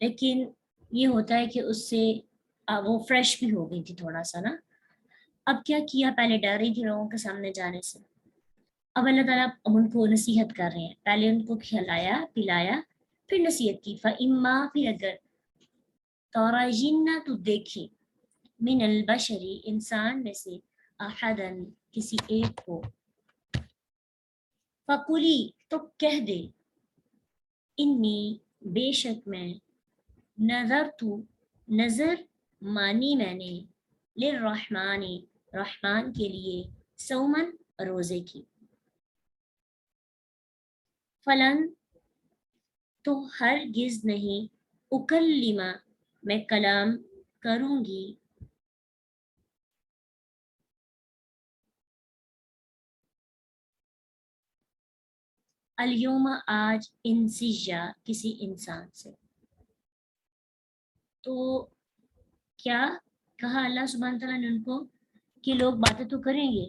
لیکن یہ ہوتا ہے کہ اس سے وہ فریش بھی ہو گئی تھی تھوڑا سا نا. اب کیا کیا, پہلے ڈر رہی تھی لوگوں کے سامنے جانے سے, اب اللہ تعالیٰ اب ان کو نصیحت کر رہے ہیں. پہلے ان کو کھلایا پلایا, پھر نصیحت کی. فَإِمَّا, پھر اگر تَرَيِنَّ, تو دیکھیں, من البشری, انسان میں سے, احدن, کسی ایک کو, فَقُلِي, تو کہہ دے, انی, بے شک میں, نظرت, نظر مانی میں نے, للرحمن, رحمان کے لیے, صومن, روزے کی. فلن, تو ہرگز نہیں, اکلمہ, میں کلام کروں گی, الیوم, آج, انسیا, کسی انسان سے. تو کیا کہا اللہ سبحانہ تعالیٰ نے ان کو, کہ لوگ باتیں تو کریں گے,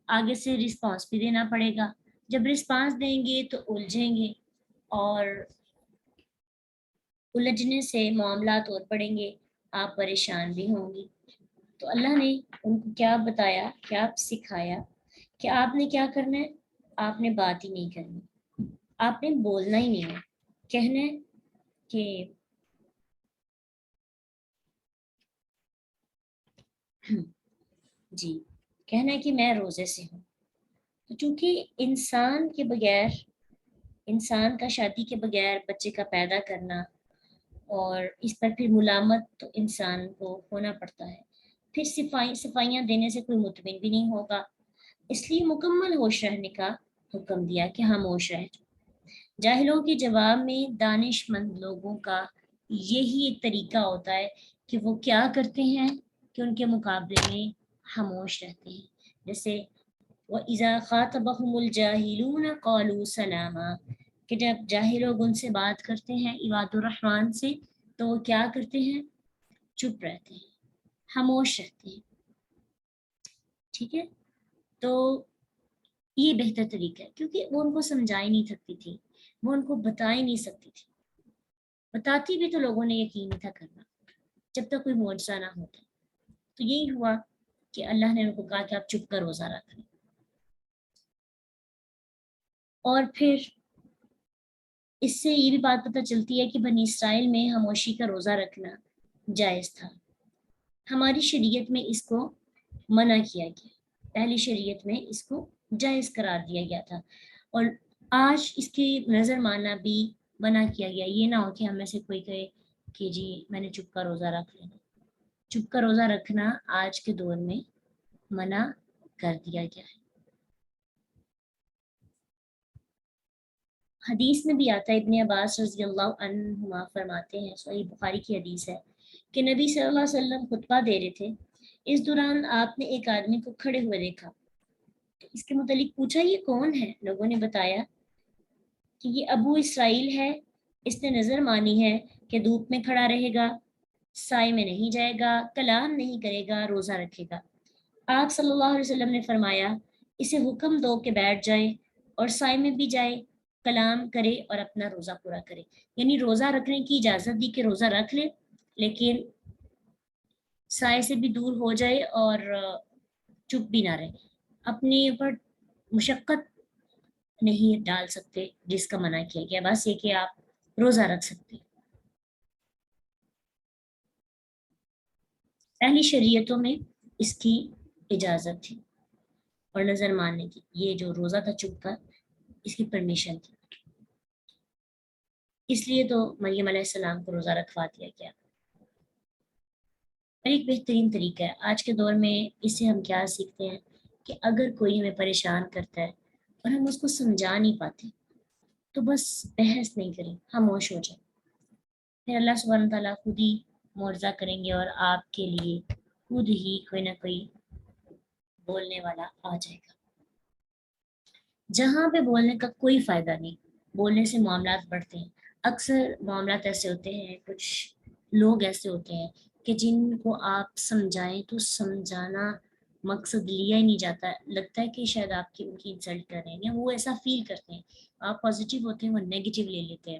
آگے سے رسپانس بھی دینا پڑے گا. جب رسپانس دیں گے تو الجھیں گے, اور الجھنے سے معاملات اور پڑیں گے, آپ پریشان بھی ہوں گی. تو اللہ نے ان کو کیا بتایا, کیا سکھایا, کہ آپ نے کیا کرنا ہے, آپ نے بات ہی نہیں کرنی, آپ نے بولنا ہی نہیں ہے. کہنا ہے کہ جی, کہنا ہے کہ میں روزے سے ہوں. تو چونکہ انسان کے بغیر, انسان کا شادی کے بغیر بچے کا پیدا کرنا, اور اس پر پھر ملامت تو انسان کو ہونا پڑتا ہے. پھر صفائیاں دینے سے کوئی مطمئن بھی نہیں ہوگا. اس لیے مکمل ہوش رہنے کا حکم دیا کہ خاموش رہیں. جاہلوں کے جواب میں دانش مند لوگوں کا یہی ایک طریقہ ہوتا ہے کہ وہ کیا کرتے ہیں, کہ ان کے مقابلے میں خاموش رہتے ہیں. جیسے وَإِذَا خَاطَبَهُمُ الْجَاهِلُونَ قَالُوا سَلَامًا, کہ جب جاہل لوگ ان سے بات کرتے ہیں عباد الرحمن سے, تو وہ کیا کرتے ہیں, چپ رہتے ہیں, خاموش رہتے ہیں. ٹھیک ہے, تو یہ بہتر طریقہ ہے, کیونکہ وہ ان کو سمجھا ہی نہیں سکتی تھی, وہ ان کو بتا ہی نہیں سکتی تھی. بتاتی بھی تو لوگوں نے یقین نہیں تھا کرنا, جب تک کوئی معجزہ نہ ہوتا. تو یہی ہوا کہ اللہ نے ان کو کہا کہ آپ چپ کر روزہ رکھ لیں. اور پھر اس سے یہ بھی بات پتہ چلتی ہے کہ بنی اسرائیل میں خاموشی کا روزہ رکھنا جائز تھا. ہماری شریعت میں اس کو منع کیا گیا, پہلی شریعت میں اس کو جائز قرار دیا گیا تھا, اور آج اس کی نظر ماننا بھی منع کیا گیا. یہ نہ ہو کہ ہم میں سے کوئی کہے کہ جی میں نے چپ کا روزہ رکھ لینا. چپ کا روزہ رکھنا آج کے دور میں منع کر دیا گیا ہے. حدیث میں بھی آتا ہے, ابن عباس رضی اللہ عنہما فرماتے ہیں, صحیح بخاری کی حدیث ہے, کہ نبی صلی اللہ علیہ وسلم خطبہ دے رہے تھے. اس دوران آپ نے ایک آدمی کو کھڑے ہوئے دیکھا, تو اس کے متعلق پوچھا یہ کون ہے. لوگوں نے بتایا کہ یہ ابو اسرائیل ہے, اس نے نظر مانی ہے کہ دھوپ میں کھڑا رہے گا, سائے میں نہیں جائے گا, کلام نہیں کرے گا, روزہ رکھے گا. آپ صلی اللہ علیہ وسلم نے فرمایا, اسے حکم دو کہ بیٹھ جائے اور سائے میں بھی جائے, کلام کرے اور اپنا روزہ پورا کرے. یعنی روزہ رکھنے کی اجازت دی کہ روزہ رکھ لے, لیکن سائے سے بھی دور ہو جائے اور چپ بھی نہ رہے. اپنے اوپر مشقت نہیں ڈال سکتے جس کا منع کیا گیا, بس یہ کہ آپ روزہ رکھ سکتے. پہلی شریعتوں میں اس کی اجازت تھی اور نظر ماننے کی. یہ جو روزہ تھا چپ کا, اس کی پرمیشن تھی. اس لیے تو مریم علیہ السلام کو روزہ رکھوا دیا گیا. اور ایک بہترین طریقہ ہے آج کے دور میں. اس سے ہم کیا سیکھتے ہیں, کہ اگر کوئی ہمیں پریشان کرتا ہے اور ہم اس کو سمجھا نہیں پاتے, تو بس بحث نہیں کریں, خاموش ہو جائیں. پھر اللہ سبحانہ تعالیٰ خود ہی معجزہ کریں گے, اور آپ کے لیے خود ہی کوئی نہ کوئی بولنے والا آ جائے گا. جہاں پہ بولنے کا کوئی فائدہ نہیں, بولنے سے معاملات بڑھتے ہیں. اکثر معاملات ایسے ہوتے ہیں, کچھ لوگ ایسے ہوتے ہیں کہ جن کو آپ سمجھائیں تو سمجھانا مقصد لیا ہی نہیں جاتا. لگتا ہے کہ شاید آپ کی ان کی انسلٹ کر رہے ہیں, یا وہ ایسا فیل کرتے ہیں. آپ پازیٹیو ہوتے ہیں, وہ نیگیٹو لے لیتے ہیں.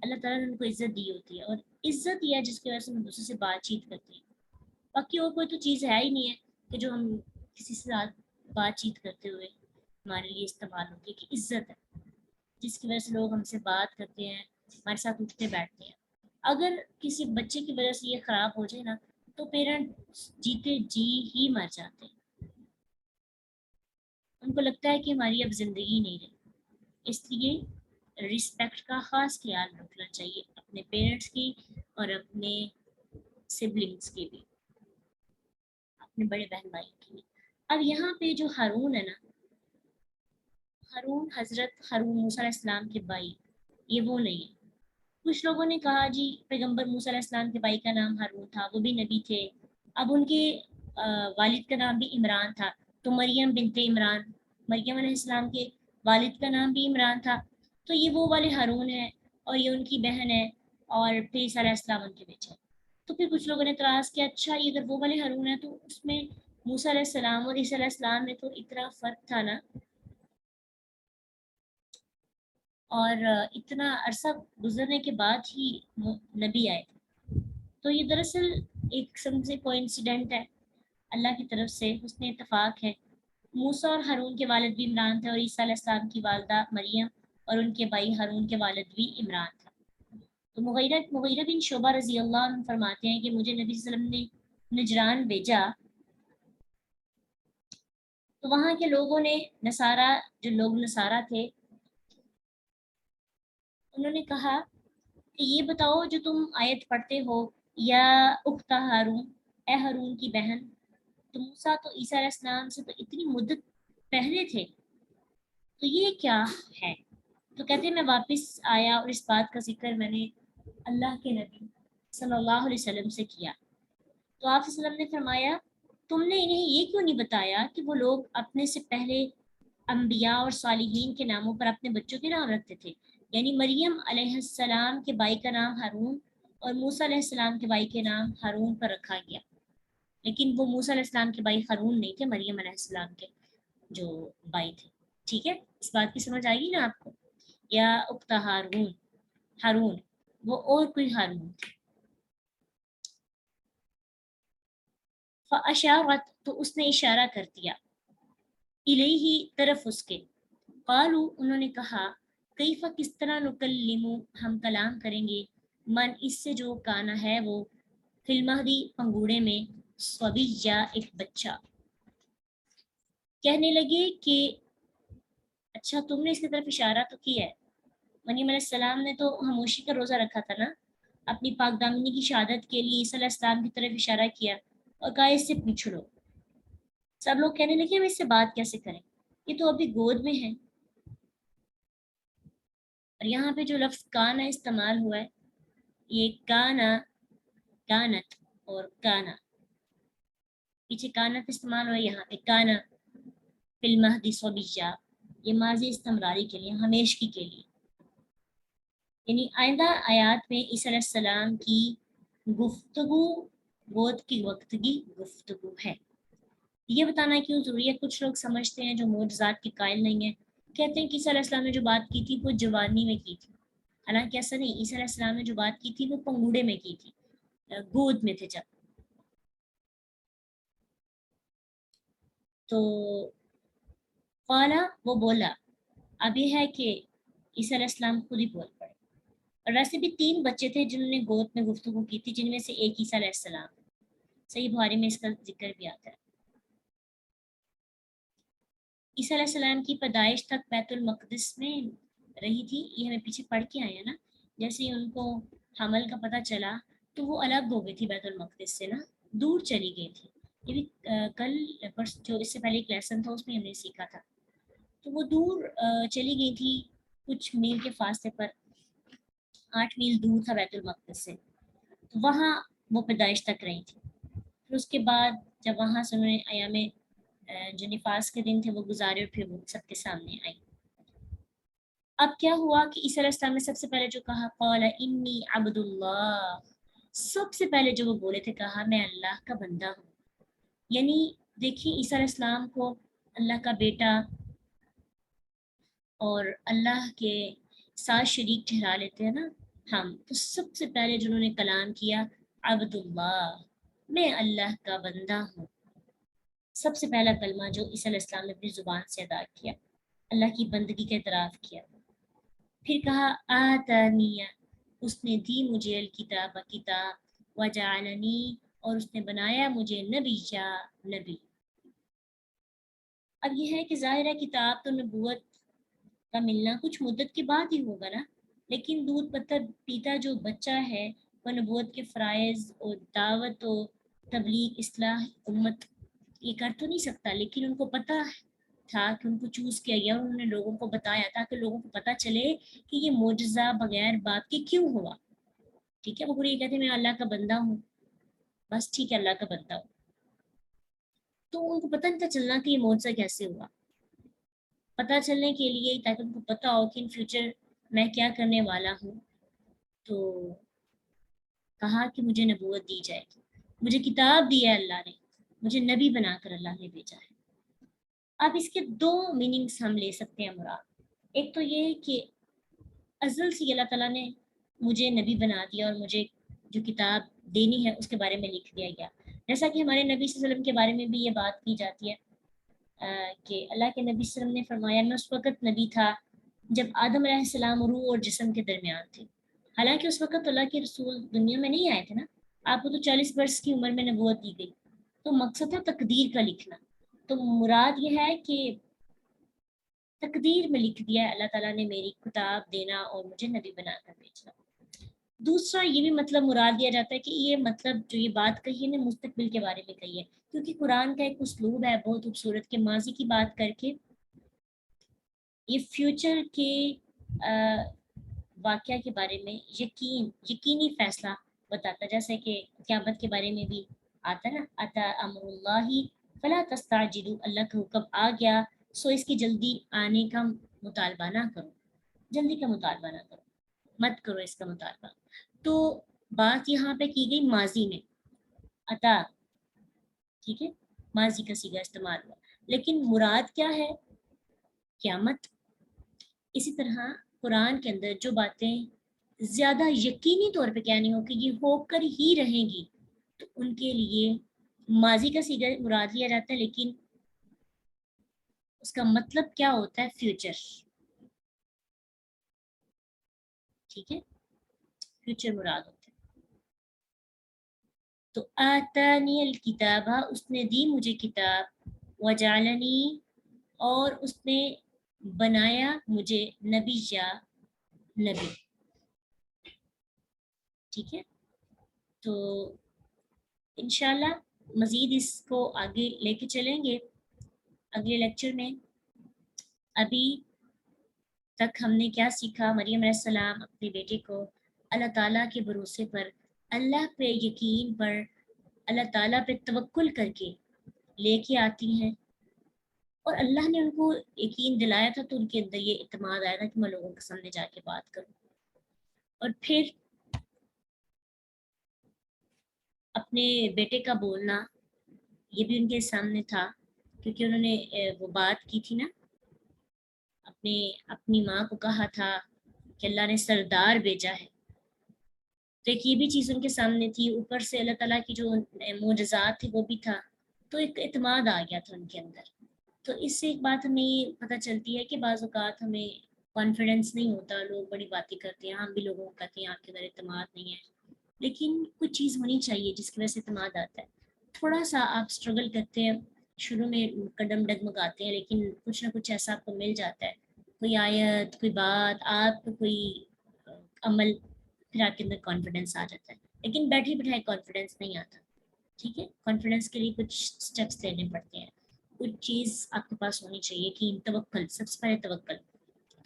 اللہ تعالیٰ نے ان کو عزت دی ہوتی ہے، اور عزت یہ ہے جس کی وجہ سے ہم دوسرے سے بات چیت کرتے ہیں. باقی اور کوئی تو چیز ہے ہی نہیں ہے کہ جو ہم کسی سے ساتھ بات چیت کرتے ہوئے ہمارے لیے استعمال ہوتی ہے، کہ عزت ہے جس کی وجہ سے لوگ ہم سے بات کرتے ہیں، ہمارے ساتھ اٹھتے بیٹھتے ہیں. اگر کسی بچے کی وجہ سے یہ خراب ہو جائے نا تو پیرنٹ جیتے جی ہی مر جاتے ہیں. ان کو لگتا ہے کہ ہماری اب زندگی نہیں رہی. اس لیے رسپیکٹ کا خاص خیال رکھنا چاہیے اپنے پیرنٹس کی اور اپنے سبلنگس کی بھی، اپنے بڑے بہن بھائی کی بھی. اب یہاں پہ جو ہارون ہے نا، ہارون حضرت ہارون موسیٰ علیہ السلام کے بھائی، یہ وہ نہیں ہے. کچھ لوگوں نے کہا جی پیغمبر موسیٰ علیہ السلام کے بھائی کا نام ہارون تھا، وہ بھی نبی تھے. اب ان کے والد کا نام بھی عمران تھا، تو مریم بنت عمران، مریم علیہ السلام کے والد کا نام بھی عمران تھا، تو یہ وہ والے ہارون ہے اور یہ ان کی بہن ہے، اور پھر عیسیٰ علیہ السلام ان کے بیٹے. تو پھر کچھ لوگوں نے اعتراض کیا اچھا یہ اگر وہ والے ہارون ہے تو اس میں موسیٰ علیہ السلام اور عیسیٰ علیہ السلام میں تو اتنا فرق تھا نا، اور اتنا عرصہ گزرنے کے بعد ہی نبی آئے تھے. تو یہ دراصل ایک قسم سے کوئنسیڈنٹ ہے، اللہ کی طرف سے حسن اتفاق ہے. موسیٰ اور ہارون کے والد بھی عمران تھے، اور عیسیٰ علیہ السلام کی والدہ مریم اور ان کے بھائی ہارون کے والد بھی عمران تھا. تو مغیرہ بن شعبہ رضی اللہ عنہ فرماتے ہیں کہ مجھے نبی صلی اللہ علیہ وسلم نے نجران بھیجا، تو وہاں کے لوگوں نے جو لوگ نصارہ تھے انہوں نے کہا کہ یہ بتاؤ جو تم آیت پڑھتے ہو یا اخت ہارون، اے ہارون کی بہن، تو موسیٰ تو عیسیٰ علیہ السلام سے تو اتنی مدت پہلے تھے، تو یہ کیا ہے؟ تو کہتے ہیں میں واپس آیا اور اس بات کا ذکر میں نے اللہ کے نبی صلی اللہ علیہ وسلم سے کیا. تو آپ صلی اللہ علیہ وسلم نے فرمایا تم نے انہیں یہ کیوں نہیں بتایا کہ وہ لوگ اپنے سے پہلے انبیاء اور صالحین کے ناموں پر اپنے بچوں کے نام رکھتے تھے. یعنی مریم علیہ السلام کے بھائی کا نام ہارون اور موسیٰ علیہ السلام کے بھائی کے نام ہارون پر رکھا گیا، لیکن وہ موسیٰ علیہ السلام کے بھائی ہارون نہیں تھے، مریم علیہ السلام کے جو بھائی تھے. ٹھیک ہے، اس بات کی سمجھ آئے گی نا آپ کو؟ یا اخت ہارون، ہارون وہ اور کوئی ہارون تھے. فاشارت تو اس نے اشارہ کر دیا، الیہ طرف اس کے. قالو انہوں نے کہا کیف کس طرح نکلم ہم کلام کریں گے، من اس سے جو کانا ہے وہ فی المہدی پنگوڑے میں، صبیہ ایک بچہ. کہنے لگے کہ اچھا تم نے اس کی طرف اشارہ تو کیا ہے، مریم علیہ السلام نے تو خاموشی کا روزہ رکھا تھا نا، اپنی پاک دامنی کی شہادت کے لیے عیسیٰ علیہ السلام کی طرف اشارہ کیا اور کہا اس سے پوچھ لو. سب لوگ کہنے لگے ہم اس سے بات کیسے کریں، یہ تو ابھی گود میں ہے. اور یہاں پہ جو لفظ کانا استعمال ہوا ہے، یہ کانا، کانت اور کانا، پیچھے کانت استعمال ہوا ہے، یہاں پہ کانا فی المہدی صبیہ، یہ ماضی استمراری کے لیے، ہمیشگی کے لیے. یعنی آئندہ آیات میں عیسیٰ علیہ السلام کی گفتگو گود کی وقتگی گفتگو ہے. یہ بتانا کیوں ضروری ہے؟ کچھ لوگ سمجھتے ہیں جو معجزات کے قائل نہیں ہیں، کہتے ہیں کہ عیسیٰ علیہ السلام نے جو بات کی تھی وہ جوانی میں کی تھی. حالانکہ ایسا نہیں، عیسیٰ علیہ السلام نے جو بات کی تھی وہ پنگوڑے میں کی تھی، گود میں تھے جب. تو قالا وہ بولا، اب یہ ہے کہ عیسیٰ علیہ السلام خود ہی بول پڑے. اور ویسے بھی 3 بچے تھے جنہوں نے گود میں گفتگو کی تھی، جن میں سے ایک عیسیٰ علیہ السلام. صحیح بخاری میں اس کا ذکر بھی آتا ہے. عیسیٰ علیہ السلام کی پیدائش تک بیت المقدس میں رہی تھی، یہ ہمیں پیچھے پڑھ کے آئے ہیں نا. جیسے ہی ان کو حمل کا پتہ چلا تو وہ الگ ہو گئی تھی بیت المقدس سے نا، دور چلی گئی تھی. یہ بھی کل جو اس سے پہلے ایک لیسن تھا اس میں ہم نے سیکھا تھا. تو وہ دور چلی گئی تھی کچھ میل کے فاصلے پر، 8 میل دور تھا بیت المقدس سے. تو وہاں وہ پیدائش تک رہی تھی. پھر اس کے بعد جب وہاں سے انہوں نے ایام جو نفاس کے دن تھے وہ گزارے اور پھر وہ سب کے سامنے آئی. اب کیا ہوا کہ عیسیٰ علیہ السلام نے سب سے پہلے جو کہا قال انی عبد اللہ، سب سے پہلے جو وہ بولے تھے کہا میں اللہ کا بندہ ہوں. یعنی دیکھیے عیسیٰ علیہ السلام کو اللہ کا بیٹا اور اللہ کے ساتھ شریک ٹھہرا لیتے ہیں نا، ہم تو سب سے پہلے جنہوں نے کلام کیا عبداللہ، میں اللہ کا بندہ ہوں. سب سے پہلا کلمہ جو عیسی علیہ السلام نے اپنی زبان سے ادا کیا، اللہ کی بندگی کا اعتراف کیا. پھر کہا آتانیہ، اس نے دی مجھے الکتاب کتاب، وجعلنی، اور اس نے بنایا مجھے نبی یا نبی. اب یہ ہے کہ ظاہر ہے کتاب تو نبوت کا ملنا کچھ مدت کے بعد ہی ہوگا نا، لیکن دودھ پتھر پیتا جو بچہ ہے وہ نبوت کے فرائض اور دعوت و تبلیغ اصلاح امت یہ کر تو نہیں سکتا، لیکن ان کو پتہ تھا کہ ان کو چوز کیا گیا اور انہوں نے لوگوں کو بتایا تاکہ لوگوں کو پتہ چلے کہ یہ معجزہ بغیر باپ کے کیوں ہوا. ٹھیک ہے، وہ پورے یہ کہتے ہیں میں اللہ کا بندہ ہوں، بس ٹھیک ہے اللہ کا بندہ ہوں. تو ان کو پتہ نہیں تھا چلنا کہ یہ معجزہ کیسے ہوا. پتہ چلنے کے لیے تاکہ ان کو پتہ ہو کہ ان فیوچر میں کیا کرنے والا ہوں، تو کہا کہ مجھے نبوت دی جائے گی، مجھے کتاب دی ہے اللہ نے، مجھے نبی بنا کر اللہ نے بھیجا ہے. اب اس کے دو میننگس ہم لے سکتے ہیں مراد. ایک تو یہ کہ ازل سے اللہ تعالیٰ نے مجھے نبی بنا دیا اور مجھے جو کتاب دینی ہے اس کے بارے میں لکھ دیا گیا. جیسا کہ ہمارے نبی صلی اللہ علیہ وسلم کے بارے میں بھی یہ بات کی جاتی ہے کہ اللہ کے نبی صلی اللہ علیہ وسلم نے فرمایا میں اس وقت نبی تھا جب آدم علیہ السلام روح اور جسم کے درمیان تھے. حالانکہ اس وقت اللہ کے رسول دنیا میں نہیں آئے تھے نا، آپ کو تو 40 برس کی عمر میں نبوت دی گئی. تو مقصد ہے تقدیر کا لکھنا. تو مراد یہ ہے کہ تقدیر میں لکھ دیا ہے اللہ تعالیٰ نے میری کتاب دینا اور مجھے نبی بنا کر بھیجنا. دوسرا یہ بھی مطلب مراد دیا جاتا ہے کہ یہ مطلب جو یہ بات کہی ہے نا مستقبل کے بارے میں کہی ہے، کیونکہ قرآن کا ایک اسلوب ہے بہت خوبصورت کہ ماضی کی بات کر کے یہ فیوچر کے واقعہ کے بارے میں یقینی فیصلہ بتاتا. جیسے کہ قیامت کے بارے میں بھی آتا نا، اتا امر اللہ فلا تستعجلوا، اللہ کا حکم آ گیا سو اس کی جلدی آنے کا مطالبہ نہ کرو، جلدی کا مطالبہ نہ کرو، مت کرو اس کا مطالبہ. تو بات یہاں پہ کی گئی ماضی میں عطا، ٹھیک ہے، ماضی کا صیغہ استعمال ہوا، لیکن مراد کیا ہے؟ قیامت. اسی طرح قرآن کے اندر جو باتیں زیادہ یقینی طور پہ کہنی ہو کہ یہ ہو کر ہی رہیں گی تو ان کے لیے ماضی کا صیغہ مراد لیا جاتا ہے، لیکن اس کا مطلب کیا ہوتا ہے؟ فیوچر. ٹھیک ہے، فیوچر مراد ہوتا ہے. تو آتانی الکتابہ، اس نے دی مجھے کتاب، وجعلنی، اور اس نے بنایا مجھے نبی یا نبی. ٹھیک ہے، تو انشاءاللہ مزید اس کو آگے لے کے چلیں گے اگلے لیکچر میں. ابھی تک ہم نے کیا سیکھا؟ مریم علیہ السلام اپنے بیٹے کو اللہ تعالیٰ کے بھروسے پر، اللہ پہ یقین پر، اللہ تعالیٰ پہ توکل کر کے لے کے آتی ہیں، اور اللہ نے ان کو یقین دلایا تھا تو ان کے اندر یہ اعتماد آیا تھا کہ میں لوگوں کے سامنے جا کے بات کروں. اور پھر اپنے بیٹے کا بولنا یہ بھی ان کے سامنے تھا، کیونکہ انہوں نے وہ بات کی تھی نا، اپنی ماں کو کہا تھا کہ اللہ نے سردار بھیجا ہے. تو ایک یہ بھی چیز ان کے سامنے تھی، اوپر سے اللہ تعالیٰ کی جو معجزات تھی وہ بھی تھا، تو ایک اعتماد آ گیا تھا ان کے اندر. تو اس سے ایک بات ہمیں یہ پتہ چلتی ہے کہ بعض اوقات ہمیں کانفیڈنس نہیں ہوتا، لوگ بڑی باتیں کرتے ہیں، ہم بھی لوگوں کو کہتے ہیں آپ کے اندر اعتماد نہیں ہے، لیکن کچھ چیز ہونی چاہیے جس کی وجہ سے اعتماد آتا ہے. تھوڑا سا آپ اسٹرگل کرتے ہیں، شروع میں قدم ڈگمگاتے ہیں، لیکن کچھ نہ کچھ ایسا آپ کو مل جاتا ہے، کوئی آیت، کوئی بات، آپ کو کوئی عمل، پھر آپ کے اندر کانفیڈنس آ جاتا ہے. لیکن بیٹھے بٹھائے کانفیڈنس نہیں آتا. ٹھیک ہے، کانفیڈنس کے لیے کچھ اسٹیپس لینے پڑتے ہیں، کچھ چیز آپ کے پاس ہونی چاہیے کہ توکل، سب سے پہلے توکل.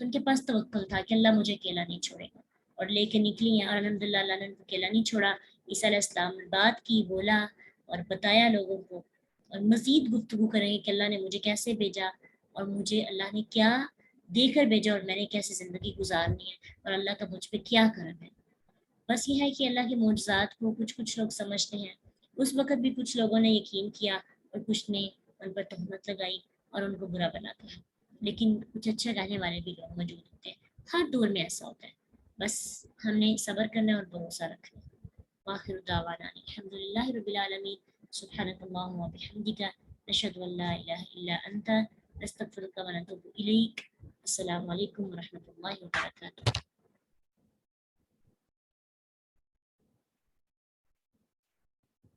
تو ان کے پاس توکل تھا کہ اللہ مجھے اکیلا نہیں چھوڑے گا، اور لے کے نکلی ہیں، اور الحمدللہ اللہ نے اکیلا نہیں چھوڑا. عیسیٰ علیہ السلام نے بات کی، بولا اور بتایا لوگوں کو، اور مزید گفتگو کریں گے کہ اللہ نے مجھے کیسے بھیجا اور مجھے اللہ نے کیا دے کر بھیجا اور میں نے کیسے زندگی گزارنی ہے اور اللہ کا مجھ پہ کیا کرم ہے. بس یہ ہے کہ اللہ کے معجزات کو کچھ لوگ سمجھتے ہیں. اس وقت بھی کچھ لوگوں نے یقین کیا اور کچھ نے ان پر تہمت لگائی اور ان کو برا بنا دیا، لیکن کچھ اچھے کہنے والے بھی لوگ موجود ہوتے ہیں. ہر دور میں ایسا ہوتا ہے. بس ہم نے صبر کرنا اور بھروسہ رکھنا. وآخر دعوانا الحمدللہ رب العالمین. سبحانک اللہم و بحمدک نشہد ان لا الہ الا انت نستغفرک و نتوب الیک. السلام علیکم ورحمۃ اللہ وبرکاتہ.